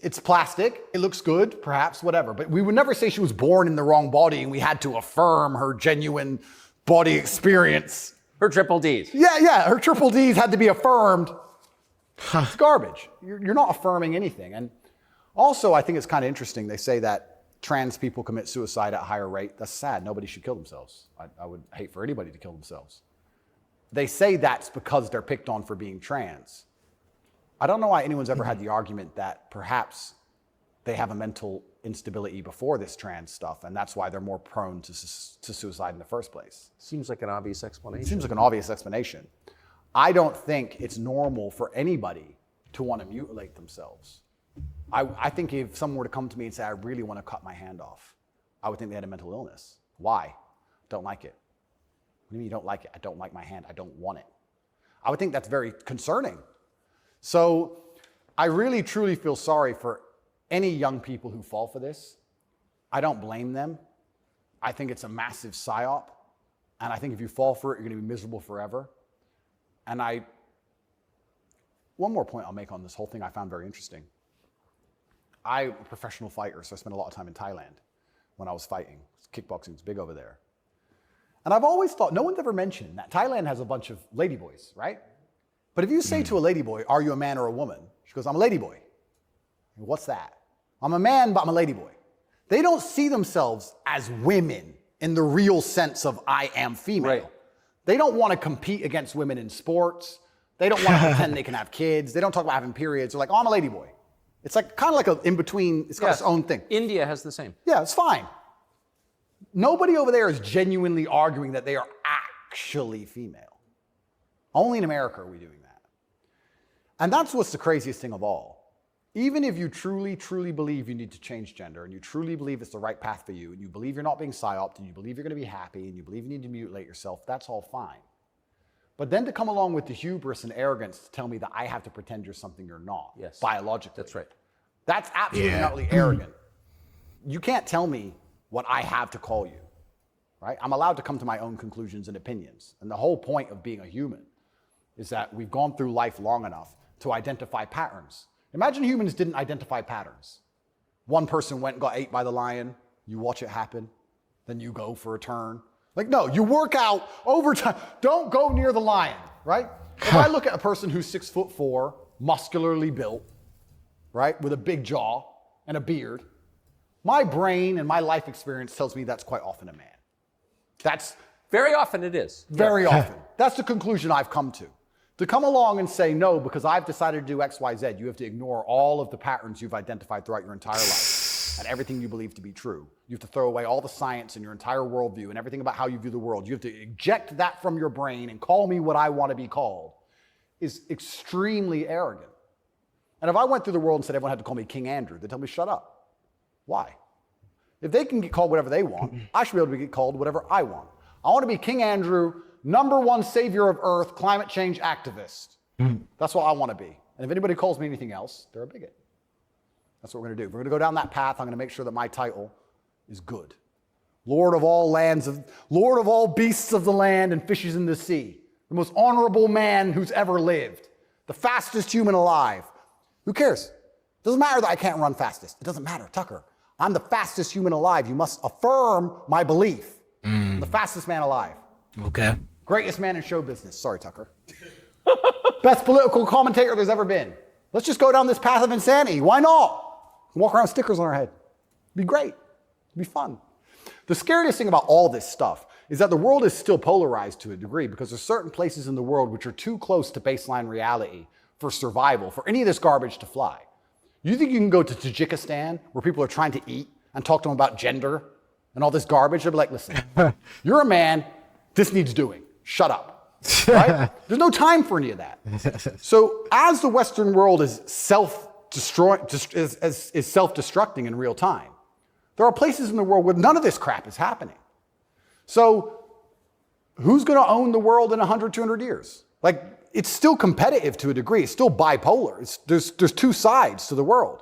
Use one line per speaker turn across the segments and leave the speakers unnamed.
It's plastic. It looks good, perhaps, whatever. But we would never say she was born in the wrong body and we had to affirm her genuine body experience.
Her triple Ds.
Yeah. Her triple Ds had to be affirmed. It's garbage. You're not affirming anything. And also, I think it's kind of interesting. They say that trans people commit suicide at a higher rate. That's sad. Nobody should kill themselves. I would hate for anybody to kill themselves. They say that's because they're picked on for being trans. I don't know why anyone's ever had the argument that perhaps they have a mental instability before this trans stuff, and that's why they're more prone to suicide in the first place.
Seems like an obvious explanation.
It seems like an obvious explanation. I don't think it's normal for anybody to want to mutilate themselves. I think if someone were to come to me and say, I really want to cut my hand off, I would think they had a mental illness. Why? Don't like it. What do you mean you don't like it? I don't like my hand. I don't want it. I would think that's very concerning. So I really, truly feel sorry for any young people who fall for this. I don't blame them. I think it's a massive psyop. And I think if you fall for it, you're going to be miserable forever. And one more point I'll make on this whole thing I found very interesting. I'm a professional fighter, so I spent a lot of time in Thailand when I was fighting. Kickboxing was big over there. And I've always thought, no one's ever mentioned that Thailand has a bunch of ladyboys, right? But if you say to a ladyboy, are you a man or a woman? She goes, I'm a ladyboy. What's that? I'm a man, but I'm a ladyboy. They don't see themselves as women in the real sense of I am female.
Right.
They don't want to compete against women in sports. They don't want to pretend they can have kids. They don't talk about having periods. They're like, oh, I'm a ladyboy. It's like kind of like an in-between. It's got its own thing.
India has the same.
Yeah, it's fine. Nobody over there is genuinely arguing that they are actually female. Only in America are we doing that. And that's what's the craziest thing of all. Even if you truly, truly believe you need to change gender, and you truly believe it's the right path for you, and you believe you're not being psyoped, and you believe you're going to be happy, and you believe you need to mutilate yourself, that's all fine. But then to come along with the hubris and arrogance to tell me that I have to pretend you're something you're not, biologically.
That's right.
That's absolutely utterly arrogant. You can't tell me what I have to call you, right? I'm allowed to come to my own conclusions and opinions. And the whole point of being a human is that we've gone through life long enough to identify patterns. Imagine humans didn't identify patterns. One person went and got ate by the lion, you watch it happen, then you go for a turn. Like, no, you work out over time. Don't go near the lion, right? If I look at a person who's 6'4", muscularly built, right, with a big jaw and a beard, my brain and my life experience tells me that's quite often a man. That's
very often it is.
Very often. That's the conclusion I've come to. To come along and say, no, because I've decided to do X, Y, Z, you have to ignore all of the patterns you've identified throughout your entire life and everything you believe to be true. You have to throw away all the science and your entire worldview and everything about how you view the world. You have to eject that from your brain and call me what I want to be called is extremely arrogant. And if I went through the world and said everyone had to call me King Andrew, they'd tell me, shut up. Why? If they can get called whatever they want, I should be able to get called whatever I want. I want to be King Andrew, #1 savior of Earth, climate change activist. That's what I want to be. And if anybody calls me anything else, they're a bigot. That's what we're going to do. We're going to go down that path. I'm going to make sure that my title is good. Lord of all beasts of the land and fishes in the sea. The most honorable man who's ever lived. The fastest human alive. Who cares? Doesn't matter that I can't run fastest. It doesn't matter, Tucker. I'm the fastest human alive. You must affirm my belief. I'm the fastest man alive.
Okay.
Greatest man in show business. Sorry, Tucker. Best political commentator there's ever been. Let's just go down this path of insanity. Why not? Walk around with stickers on our head. It'd be great. It'd be fun. The scariest thing about all this stuff is that the world is still polarized to a degree because there's certain places in the world which are too close to baseline reality for survival, for any of this garbage to fly. You think you can go to Tajikistan where people are trying to eat and talk to them about gender and all this garbage? They'll be like, listen, you're a man, this needs doing. Shut up. Right? There's no time for any of that. So as the Western world is self-destructing in real time, there are places in the world where none of this crap is happening. So who's going to own the world in 100, 200 years? Like, it's still competitive to a degree. It's still bipolar. There's two sides to the world.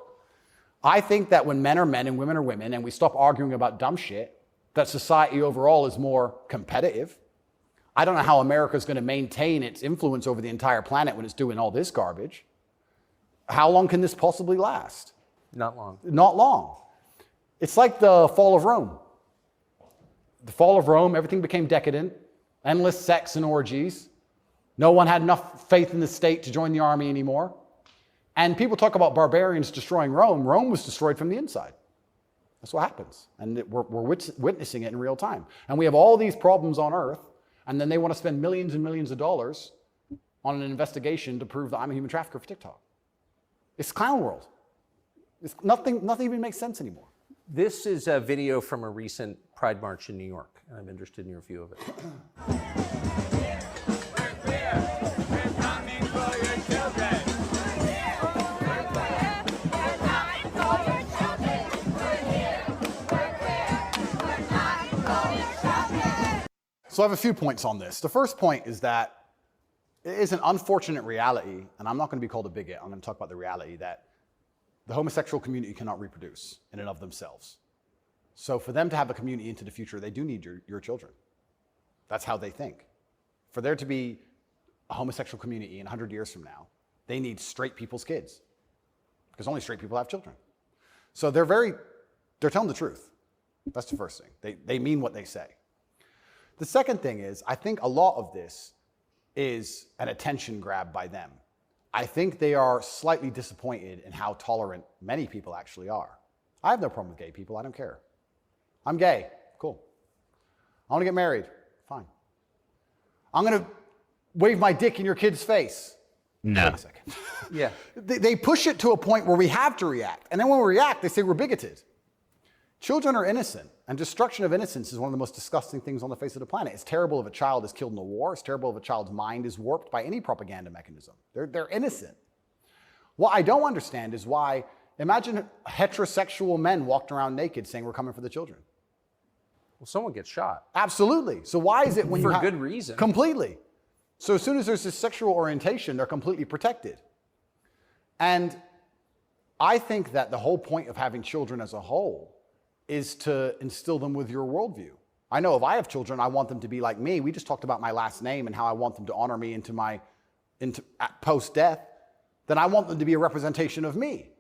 I think that when men are men and women are women and we stop arguing about dumb shit, that society overall is more competitive. I don't know how America's going to maintain its influence over the entire planet when it's doing all this garbage. How long can this possibly last?
Not long.
Not long. It's like the fall of Rome. The fall of Rome, everything became decadent, endless sex and orgies. No one had enough faith in the state to join the army anymore. And people talk about barbarians destroying Rome. Rome was destroyed from the inside. That's what happens. And we're witnessing it in real time. And we have all these problems on Earth, and then they want to spend millions and millions of dollars on an investigation to prove that I'm a human trafficker for TikTok. It's clown world. It's nothing even makes sense anymore.
This is a video from a recent Pride March in New York, and I'm interested in your view of it.
So I have a few points on this. The first point is that it is an unfortunate reality, and I'm not going to be called a bigot. I'm going to talk about the reality that the homosexual community cannot reproduce in and of themselves. So for them to have a community into the future, they do need your children. That's how they think. For there to be a homosexual community in 100 years from now, they need straight people's kids, because only straight people have children. So they're telling the truth. That's the first thing. They mean what they say. The second thing is, I think a lot of this is an attention grab by them. I think they are slightly disappointed in how tolerant many people actually are. I have no problem with gay people. I don't care. I'm gay. Cool. I want to get married. Fine. I'm going to wave my dick in your kid's face.
No.
Wait a second.
Yeah.
They push it to a point where we have to react. And then when we react, they say we're bigoted. Children are innocent, and destruction of innocence is one of the most disgusting things on the face of the planet. It's terrible if a child is killed in a war. It's terrible if a child's mind is warped by any propaganda mechanism. They're innocent. What I don't understand is why, imagine heterosexual men walked around naked saying we're coming for the children.
Well, someone gets shot.
Absolutely. So why is it when
For good reason.
Completely. So as soon as there's this sexual orientation, they're completely protected. And I think that the whole point of having children as a whole is to instill them with your worldview. I know if I have children, I want them to be like me. We just talked about my last name and how I want them to honor me into post-death. Then I want them to be a representation of me,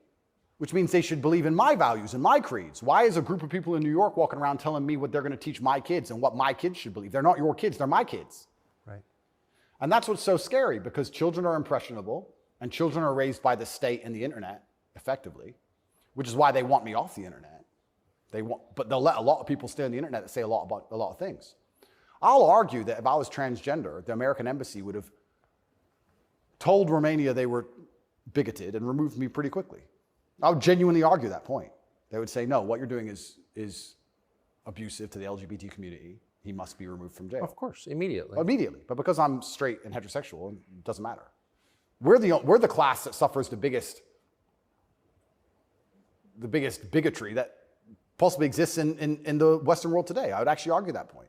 which means they should believe in my values and my creeds. Why is a group of people in New York walking around telling me what they're going to teach my kids and what my kids should believe? They're not your kids, they're my kids.
Right.
And that's what's so scary, because children are impressionable and children are raised by the state and the internet, effectively, which is why they want me off the internet. But they'll let a lot of people stay on the internet that say a lot about a lot of things. I'll argue that if I was transgender, the American embassy would have told Romania they were bigoted and removed me pretty quickly. I would genuinely argue that point. They would say, no, what you're doing is abusive to the LGBT community. He must be removed from jail.
Of course, immediately.
Immediately. But because I'm straight and heterosexual, it doesn't matter. We're the class that suffers the biggest bigotry that possibly exists in the Western world today. I would actually argue that point.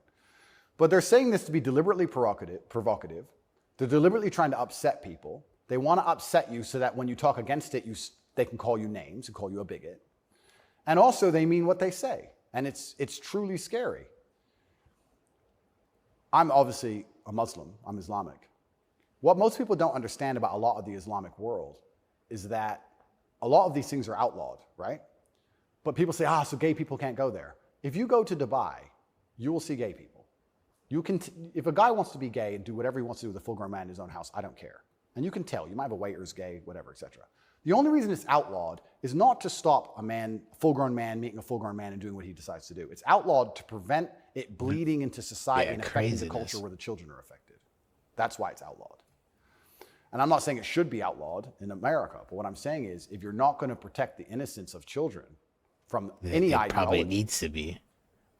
But they're saying this to be deliberately provocative. They're deliberately trying to upset people. They want to upset you so that when you talk against it, they can call you names and call you a bigot. And also they mean what they say. And it's truly scary. I'm obviously a Muslim. I'm Islamic. What most people don't understand about a lot of the Islamic world is that a lot of these things are outlawed, right? But people say, so gay people can't go there. If you go to Dubai, you will see gay people. If a guy wants to be gay and do whatever he wants to do with a full-grown man in his own house, I don't care. And you can tell. You might have a waiter who's gay, whatever, etc. The only reason it's outlawed is not to stop a full-grown man meeting a full-grown man and doing what he decides to do. It's outlawed to prevent it bleeding into society and affecting the culture where the children are affected. That's why it's outlawed. And I'm not saying it should be outlawed in America, but what I'm saying is if you're not going to protect the innocence of children from any ideology. It
probably needs to be.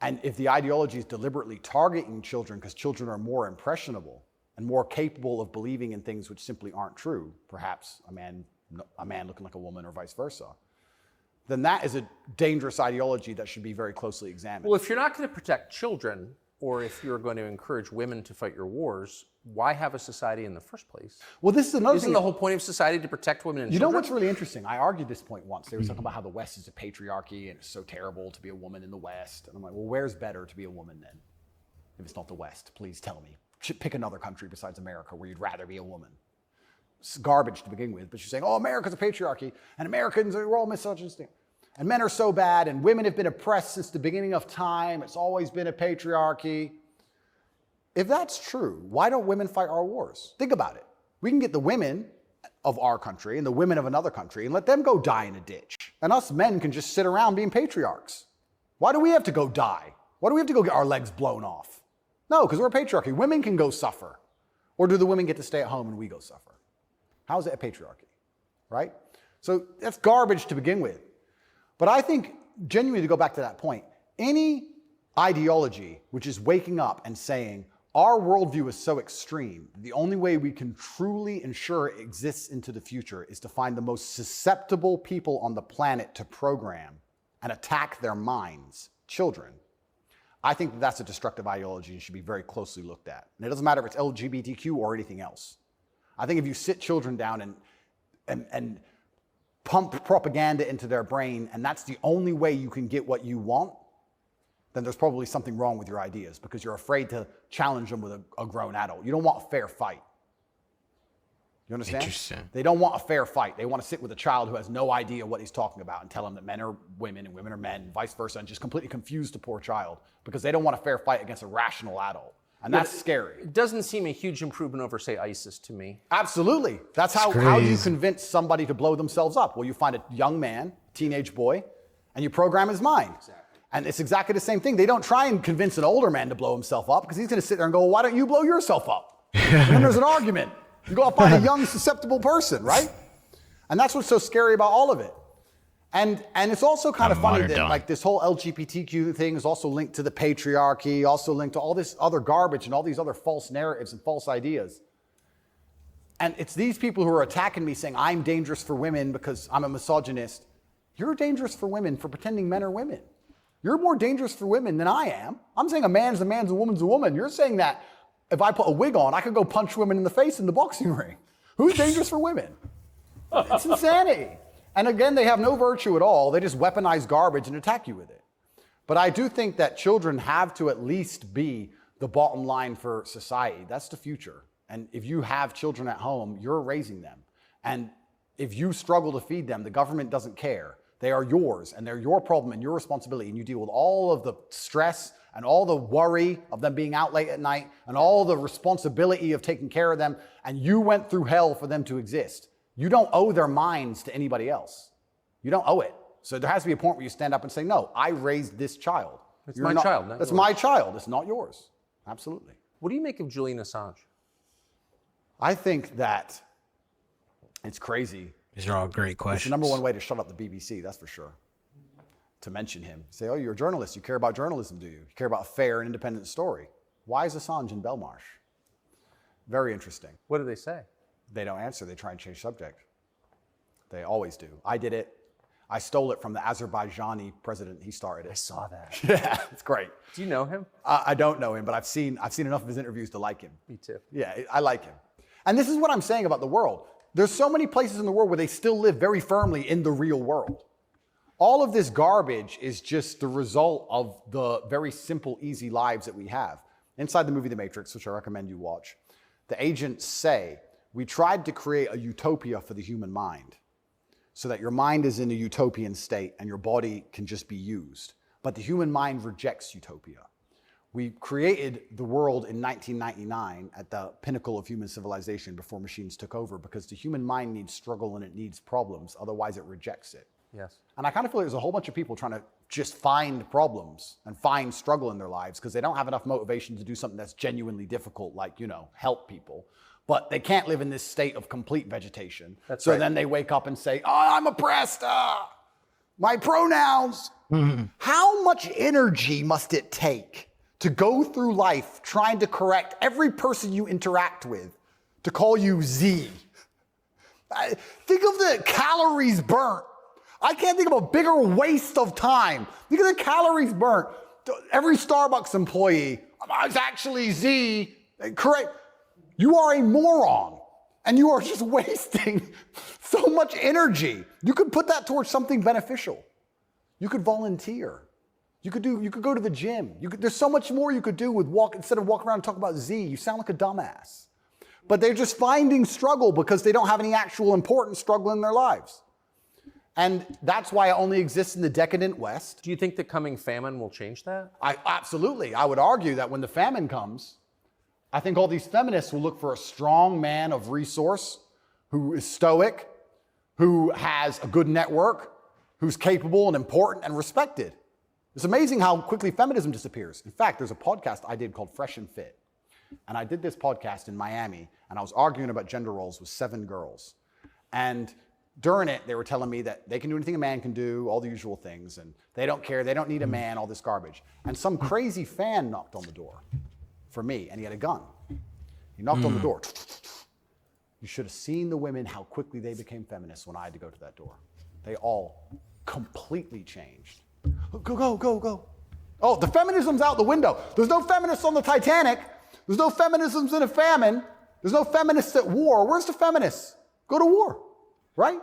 And if the ideology is deliberately targeting children because children are more impressionable and more capable of believing in things which simply aren't true, perhaps a man looking like a woman or vice versa, then that is a dangerous ideology that should be very closely examined.
Well, if you're not going to protect children, or if you're going to encourage women to fight your wars, why have a society in the first place?
Well, this is another
Isn't
thing.
the whole point of society to protect women and
You
children?
know what's really interesting? I argued this point once. They were talking about how the West is a patriarchy and it's so terrible to be a woman in the West. And I'm like, well, where's better to be a woman then? If it's not the West, please tell me. Pick another country besides America where you'd rather be a woman. garbage to begin with, but she's saying, oh, America's a patriarchy, and Americans are all misogynistic. And men are so bad, and women have been oppressed since the beginning of time. It's always been a patriarchy. If that's true, why don't women fight our wars? Think about it. We can get the women of our country and the women of another country and let them go die in a ditch. And us men can just sit around being patriarchs. Why do we have to go die? Why do we have to go get our legs blown off? No, because we're a patriarchy. Women can go suffer. Or do the women get to stay at home and we go suffer? How is it a patriarchy, right? So that's garbage to begin with. But I think, genuinely, to go back to that point, any ideology which is waking up and saying, our worldview is so extreme, the only way we can truly ensure it exists into the future is to find the most susceptible people on the planet to program and attack their minds, children. I think that's a destructive ideology and should be very closely looked at. And it doesn't matter if it's LGBTQ or anything else. I think if you sit children down and pump propaganda into their brain, and that's the only way you can get what you want, then there's probably something wrong with your ideas because you're afraid to challenge them with a grown adult. You don't want a fair fight. You understand?
Interesting.
They don't want a fair fight. They want to sit with a child who has no idea what he's talking about and tell him that men are women and women are men, and vice versa, and just completely confuse the poor child because they don't want a fair fight against a rational adult. And that's scary.
It doesn't seem a huge improvement over, say, ISIS to me.
Absolutely. That's how do you convince somebody to blow themselves up? Well, you find a young man, teenage boy, and you program his mind. Exactly. And it's exactly the same thing. They don't try and convince an older man to blow himself up because he's going to sit there and go, well, why don't you blow yourself up? And then there's an argument. You go find a young, susceptible person, right? And that's what's so scary about all of it. And it's also kind of funny that like this whole LGBTQ thing is also linked to the patriarchy, also linked to all this other garbage and all these other false narratives and false ideas. And it's these people who are attacking me saying, I'm dangerous for women because I'm a misogynist. You're dangerous for women for pretending men are women. You're more dangerous for women than I am. I'm saying a man's a man's, a woman's a woman. You're saying that if I put a wig on, I could go punch women in the face in the boxing ring. Who's dangerous for women? It's insanity. And again, they have no virtue at all. They just weaponize garbage and attack you with it. But I do think that children have to at least be the bottom line for society. That's the future. And if you have children at home, you're raising them. And if you struggle to feed them, the government doesn't care. They are yours, and they're your problem and your responsibility, and you deal with all of the stress and all the worry of them being out late at night and all the responsibility of taking care of them, and you went through hell for them to exist. You don't owe their minds to anybody else. You don't owe it. So there has to be a point where you stand up and say, no, I raised this child.
It's my child.
That's my child. It's not yours. Absolutely.
What do you make of Julian Assange?
I think that it's crazy.
These are all great questions.
It's the number one way to shut up the BBC, that's for sure. To mention him. Say, oh, you're a journalist. You care about journalism, do you? You care about a fair and independent story. Why is Assange in Belmarsh? Very interesting.
What do they say?
They don't answer. They try and change subject. They always do. I did it. I stole it from the Azerbaijani president. He started it.
I saw that.
Yeah, it's great.
Do you know him?
I don't know him, but I've seen enough of his interviews to like him.
Me too.
Yeah, I like him. And this is what I'm saying about the world. There's so many places in the world where they still live very firmly in the real world. All of this garbage is just the result of the very simple, easy lives that we have. Inside the movie The Matrix, which I recommend you watch, the agents say, we tried to create a utopia for the human mind so that your mind is in a utopian state and your body can just be used. But the human mind rejects utopia. We created the world in 1999 at the pinnacle of human civilization before machines took over because the human mind needs struggle and it needs problems, otherwise it rejects it.
Yes.
And I kind of feel like there's a whole bunch of people trying to just find problems and find struggle in their lives because they don't have enough motivation to do something that's genuinely difficult, like, help people. But they can't live in this state of complete vegetation.
That's
so
right.
Then they wake up and say, oh, I'm oppressed. My pronouns. Mm-hmm. How much energy must it take to go through life trying to correct every person you interact with to call you Z? Think of the calories burnt. I can't think of a bigger waste of time. Think of the calories burnt. Every Starbucks employee, it's actually Z. Correct. You are a moron, and you are just wasting so much energy. You could put that towards something beneficial. You could volunteer. You could go to the gym. There's so much more you could do with instead of walking around and talking about Z. You sound like a dumbass. But they're just finding struggle because they don't have any actual important struggle in their lives. And that's why it only exists in the decadent West.
Do you think the coming famine will change that?
Absolutely. I would argue that when the famine comes, I think all these feminists will look for a strong man of resource who is stoic, who has a good network, who's capable and important and respected. It's amazing how quickly feminism disappears. In fact, there's a podcast I did called Fresh and Fit. And I did this podcast in Miami, and I was arguing about gender roles with 7 girls. And during it, they were telling me that they can do anything a man can do, all the usual things, and they don't care, they don't need a man, all this garbage. And some crazy fan knocked on the door for me, and he had a gun. He knocked on the door. You should have seen the women, how quickly they became feminists when I had to go to that door. They all completely changed. Go. Oh, the feminism's out the window. There's no feminists on the Titanic. There's no feminisms in a famine. There's no feminists at war. Where's the feminists? Go to war, right?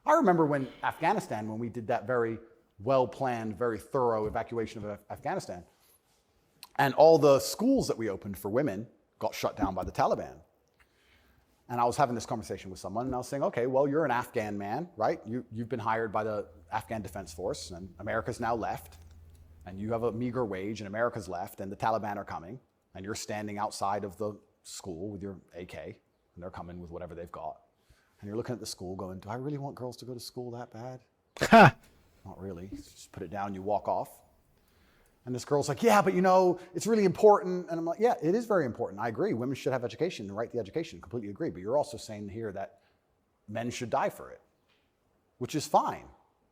I remember when Afghanistan, when we did that very well-planned, very thorough evacuation of Afghanistan, and all the schools that we opened for women got shut down by the Taliban. And I was having this conversation with someone, and I was saying, okay, well, you're an Afghan man, right? You've been hired by the Afghan Defense Force, and America's now left, and you have a meager wage, and America's left, and the Taliban are coming, and you're standing outside of the school with your AK, and they're coming with whatever they've got. And you're looking at the school going, do I really want girls to go to school that bad? Not really. Just put it down, you walk off. And this girl's like, yeah, but it's really important. And I'm like, yeah, it is very important. I agree. Women should have education and right the education. Completely agree. But you're also saying here that men should die for it, which is fine.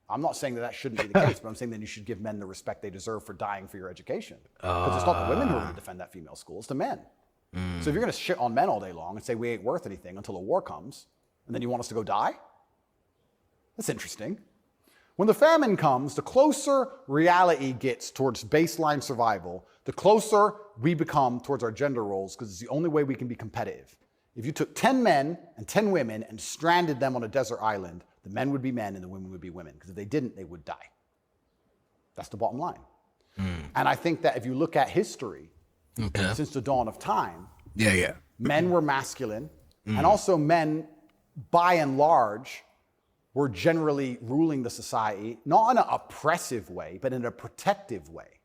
I'm not saying that shouldn't be the case, but I'm saying that you should give men the respect they deserve for dying for your education. Because it's not the women who are going to defend that female school, it's the men. So if you're going to shit on men all day long and say we ain't worth anything until a war comes, and then you want us to go die? That's interesting. When the famine comes, the closer reality gets towards baseline survival, the closer we become towards our gender roles, because it's the only way we can be competitive. If you took 10 men and 10 women and stranded them on a desert island, the men would be men and the women would be women, because if they didn't, they would die. That's the bottom line. And I think that if you look at history, since the dawn of time, men were masculine, and also men, by and large, were generally ruling the society, not in an oppressive way, but in a protective way.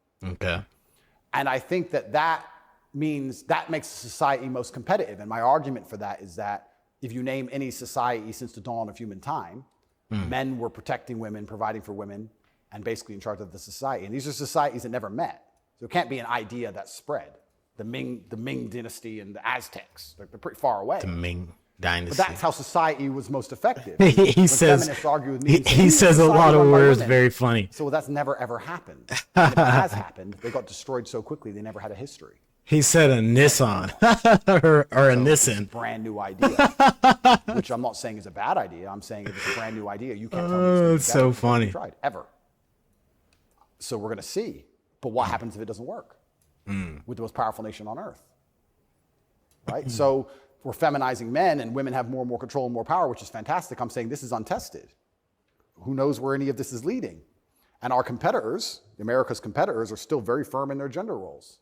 And I think that means that makes the society most competitive. And my argument for that is that if you name any society since the dawn of human time, men were protecting women, providing for women, and basically in charge of the society. And these are societies that never met. So it can't be an idea that spread. The Ming dynasty and the Aztecs, they're pretty far away.
The Ming dynasty.
But that's how society was most effective.
He says he says a lot of words very funny.
So that's never ever happened. And if it has happened, they got destroyed so quickly they never had a history.
He said a Nissan or a Nissan.
It's a brand new idea, which I'm not saying is a bad idea. I'm saying if it's a brand new idea, you can't tell me
it's so funny.
Tried ever. So we're going to see. But what happens if it doesn't work with the most powerful nation on earth? Right? So we're feminizing men and women have more and more control and more power, which is fantastic. I'm saying this is untested. Who knows where any of this is leading? And our competitors, America's competitors, are still very firm in their gender roles.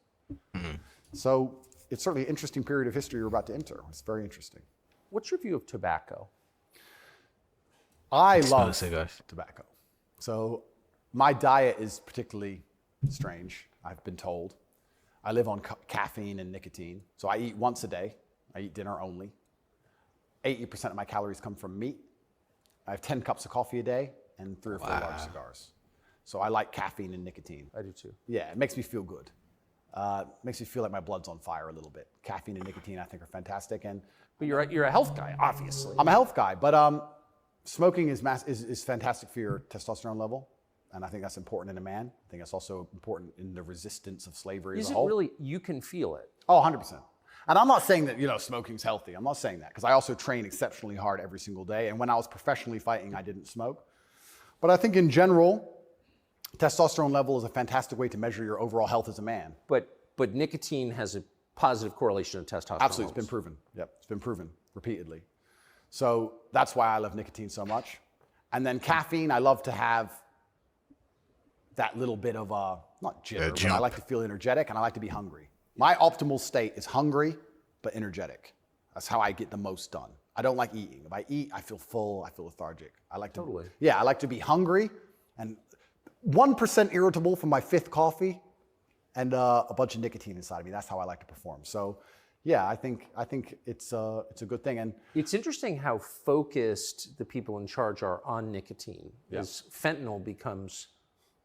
So it's certainly an interesting period of history you're about to enter. It's very interesting.
What's your view of tobacco?
I love tobacco. So my diet is particularly strange, I've been told. I live on caffeine and nicotine. So I eat once a day. I eat dinner only. 80% of my calories come from meat. I have 10 cups of coffee a day and 3 or 4 large cigars. So I like caffeine and nicotine.
I do too.
Yeah, it makes me feel good. Makes me feel like my blood's on fire a little bit. Caffeine and nicotine, I think, are fantastic.
But you're a health guy, obviously.
I'm a health guy, but smoking is fantastic for your testosterone level, and I think that's important in a man. I think that's also important in the resistance of slavery as a whole.
Is it really? You can feel it.
Oh, 100%. And I'm not saying that smoking's healthy. I'm not saying that, because I also train exceptionally hard every single day. And when I was professionally fighting, I didn't smoke. But I think in general, testosterone level is a fantastic way to measure your overall health as a man.
But nicotine has a positive correlation to testosterone.
Absolutely, it's been proven. Yep, it's been proven repeatedly. So that's why I love nicotine so much. And then caffeine, I love to have that little bit of not jitter, but I like to feel energetic and I like to be hungry. My optimal state is hungry but energetic. That's how I get the most done. I don't like eating. If I eat, I feel full, I feel lethargic. I like to,
Totally.
Yeah, I like to be hungry and 1% irritable from my 5th coffee and a bunch of nicotine inside of me. That's how I like to perform. So yeah, I think it's a good thing. And
It's interesting how focused the people in charge are on nicotine.
Yeah.
As fentanyl becomes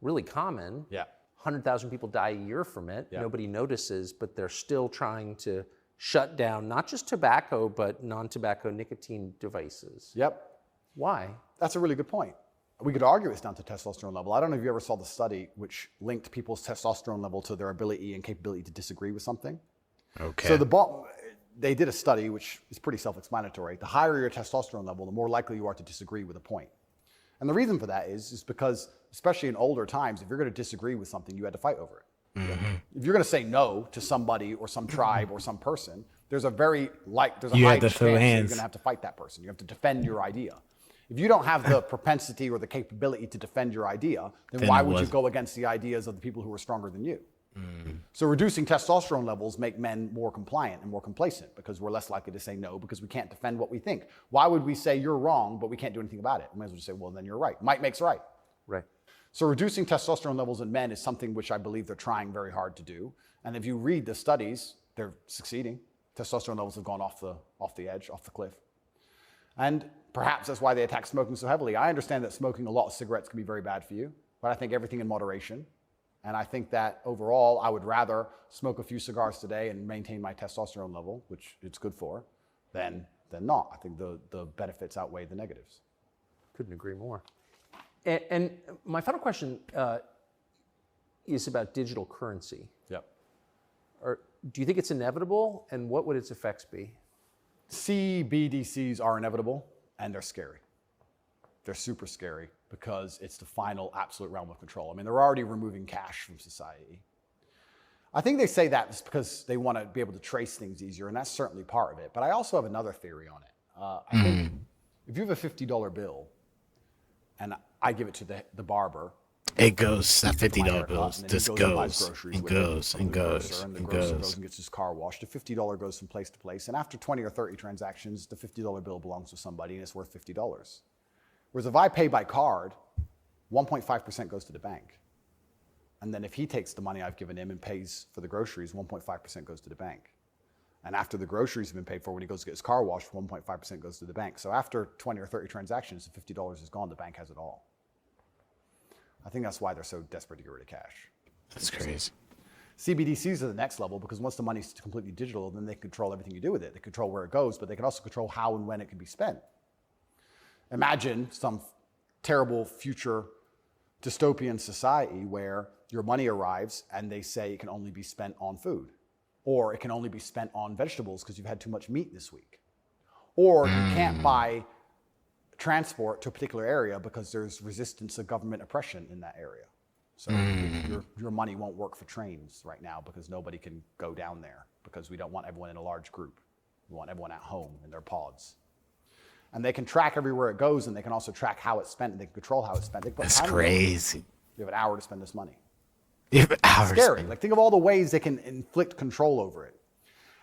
really common.
yeah,
100,000 people die a year from it.
Yeah.
Nobody notices, but they're still trying to shut down not just tobacco, but non-tobacco nicotine devices.
yep.
Why?
That's a really good point. We could argue it's down to testosterone level. I don't know if you ever saw the study which linked people's testosterone level to their ability and capability to disagree with something.
Okay.
So they did a study which is pretty self-explanatory. The higher your testosterone level, the more likely you are to disagree with a point. And the reason for that is because, especially in older times, if you're going to disagree with something, you had to fight over it. If you're going to say no to somebody or some tribe or some person, there's a high
had
chance
to throw
that you're
hands.
going to have to fight that person. You have to defend your idea. If you don't have the propensity or the capability to defend your idea, then why would you go against the ideas of the people who are stronger than you? So reducing testosterone levels make men more compliant and more complacent because we're less likely to say no because we can't defend what we think. Why would we say you're wrong, but we can't do anything about it? We might as well just say, well, then you're right. Might makes right.
Right.
So reducing testosterone levels in men is something which I believe they're trying very hard to do. And if you read the studies, they're succeeding. Testosterone levels have gone off the edge, off the cliff. And perhaps that's why they attack smoking so heavily. I understand that smoking a lot of cigarettes can be very bad for you, but I think everything in moderation. And I think that overall, I would rather smoke a few cigars today and maintain my testosterone level, which it's good for, than not. I think the benefits outweigh the negatives.
Couldn't agree more. And my final question is about digital currency.
Yep.
Do you think it's inevitable, and what would its effects be?
CBDCs are inevitable, and they're scary. They're super scary because it's the final absolute realm of control. I mean, they're already removing cash from society. I think they say that just because they want to be able to trace things easier, and that's certainly part of it. But I also have another theory on it. I think if you have a $50 bill, and I give it to the barber,
It goes, that $50
haircut,
bill
and then he
just
goes and buys
goes
groceries
and
with it
goes
from
and
the
goes
grocer, and the
and
grocer
goes.
goes and gets his car washed. The $50 goes from place to place, and after 20 or 30 transactions, the $50 bill belongs to somebody, and it's worth $50. Whereas if I pay by card, 1.5% goes to the bank. And then if he takes the money I've given him and pays for the groceries, 1.5% goes to the bank. And after the groceries have been paid for, when he goes to get his car washed, 1.5% goes to the bank. So after 20 or 30 transactions, the $50 is gone, the bank has it all. I think that's why they're so desperate to get rid of cash.
That's crazy.
CBDCs are the next level because once the money's completely digital, then they control everything you do with it. They control where it goes, but they can also control how and when it can be spent. Imagine some terrible future dystopian society where your money arrives and they say it can only be spent on food, or it can only be spent on vegetables because you've had too much meat this week, or you can't buy transport to a particular area because there's resistance of government oppression in that area. So your money won't work for trains right now because nobody can go down there because we don't want everyone in a large group. We want everyone at home in their pods. And they can track everywhere it goes, and they can also track how it's spent, and they can control how it's spent. They can put
That's
time on it.
crazy.
You have an hour to spend this money.
Hours.
Scary. Like, think of all the ways they can inflict control over it.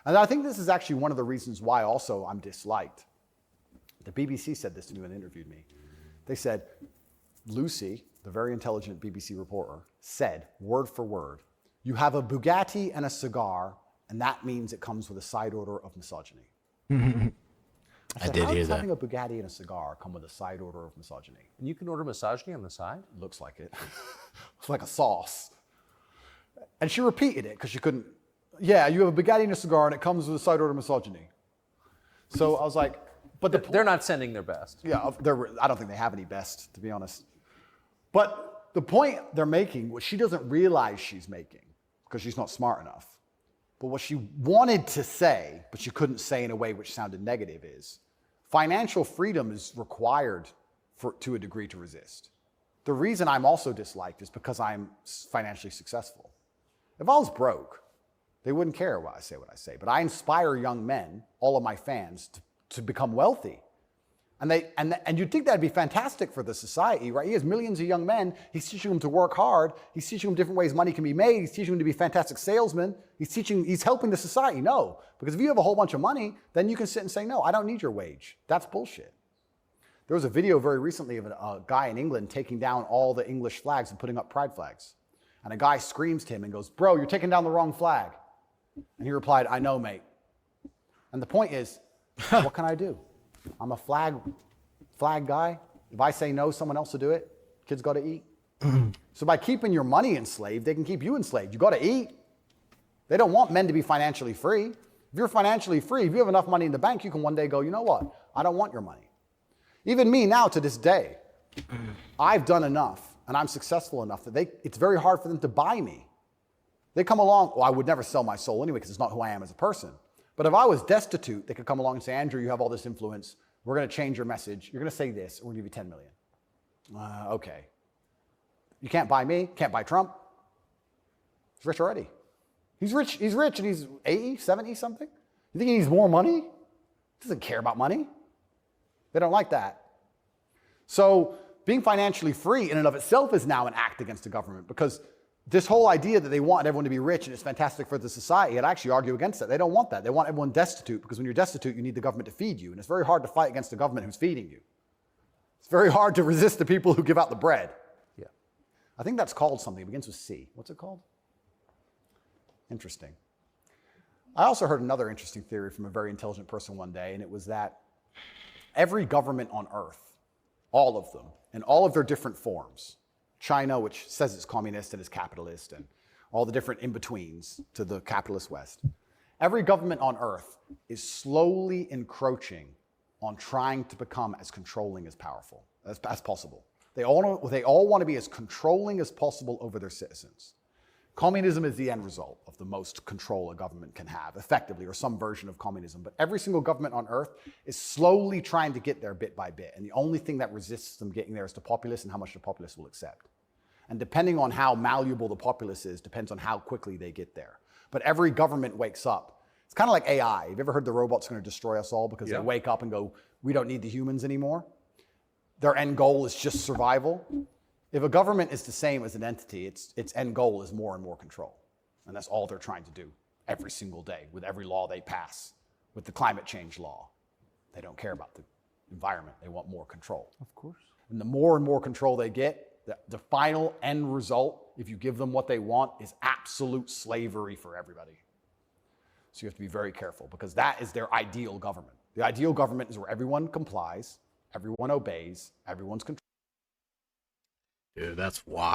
And I think this is actually one of the reasons why also I'm disliked. The BBC said this to me when they interviewed me. They said, Lucy, the very intelligent BBC reporter, said, word for word, you have a Bugatti and a cigar, and that means it comes with a side order of misogyny.
I did
How
hear
does
that.
having a Bugatti and a cigar come with a side order of misogyny?
And you can order misogyny on the side?
Looks like it. It's like a sauce. And she repeated it because she couldn't. Yeah, you have a Bugatti and a cigar, and it comes with a side order of misogyny. So I was like, but
They're not sending their best.
yeah, I don't think they have any best, to be honest. But the point they're making, what she doesn't realize she's making, because she's not smart enough, but what she wanted to say, but she couldn't say in a way which sounded negative, is financial freedom is required to a degree to resist. The reason I'm also disliked is because I'm financially successful. If I was broke, they wouldn't care what I say. But I inspire young men, all of my fans, to become wealthy. And you'd think that'd be fantastic for the society, right? He has millions of young men. He's teaching them to work hard. He's teaching them different ways money can be made. He's teaching them to be fantastic salesmen. He's helping the society. No, because if you have a whole bunch of money, then you can sit and say, no, I don't need your wage. That's bullshit. There was a video very recently of a guy in England taking down all the English flags and putting up pride flags. And a guy screams to him and goes, bro, you're taking down the wrong flag. And he replied, I know, mate. And the point is, what can I do? I'm a flag guy. If I say no, someone else will do it. Kids got to eat. So by keeping your money enslaved, they can keep you enslaved. You got to eat. They don't want men to be financially free. If you're financially free, if you have enough money in the bank, you can one day go, you know what? I don't want your money. Even me now to this day, I've done enough and I'm successful enough that it's very hard for them to buy me. They come along, well, I would never sell my soul anyway because it's not who I am as a person. But if I was destitute, they could come along and say, Andrew, you have all this influence. We're going to change your message. You're going to say this. We're going to give you 10 million. Okay. You can't buy me. Can't buy Trump. He's rich already. He's rich and he's 80, 70 something. You think he needs more money? He doesn't care about money. They don't like that. So being financially free in and of itself is now an act against the government because this whole idea that they want everyone to be rich and it's fantastic for the society, I'd actually argue against that. They don't want that. They want everyone destitute because when you're destitute, you need the government to feed you. And it's very hard to fight against the government who's feeding you. It's very hard to resist the people who give out the bread.
Yeah.
I think that's called something. It begins with C. What's it called? Interesting. I also heard another interesting theory from a very intelligent person one day, and it was that every government on earth, all of them, in all of their different forms, China, which says it's communist and is capitalist, and all the different in-betweens to the capitalist West, every government on earth is slowly encroaching on trying to become as controlling as powerful as possible. They all want to be as controlling as possible over their citizens. Communism is the end result of the most control a government can have, effectively, or some version of communism. But every single government on earth is slowly trying to get there bit by bit. And the only thing that resists them getting there is the populace and how much the populace will accept. And depending on how malleable the populace is, depends on how quickly they get there. But every government wakes up. It's kind of like AI. Have you ever heard the robot's going to destroy us all because they wake up and go, we don't need the humans anymore? Their end goal is just survival. If a government is the same as an entity, its end goal is more and more control. And that's all they're trying to do every single day with every law they pass, with the climate change law. They don't care about the environment. They want more control.
Of course.
And the more and more control they get, the final end result, if you give them what they want, is absolute slavery for everybody. So you have to be very careful because that is their ideal government. The ideal government is where everyone complies, everyone obeys, everyone's controlled.
Dude, that's wild.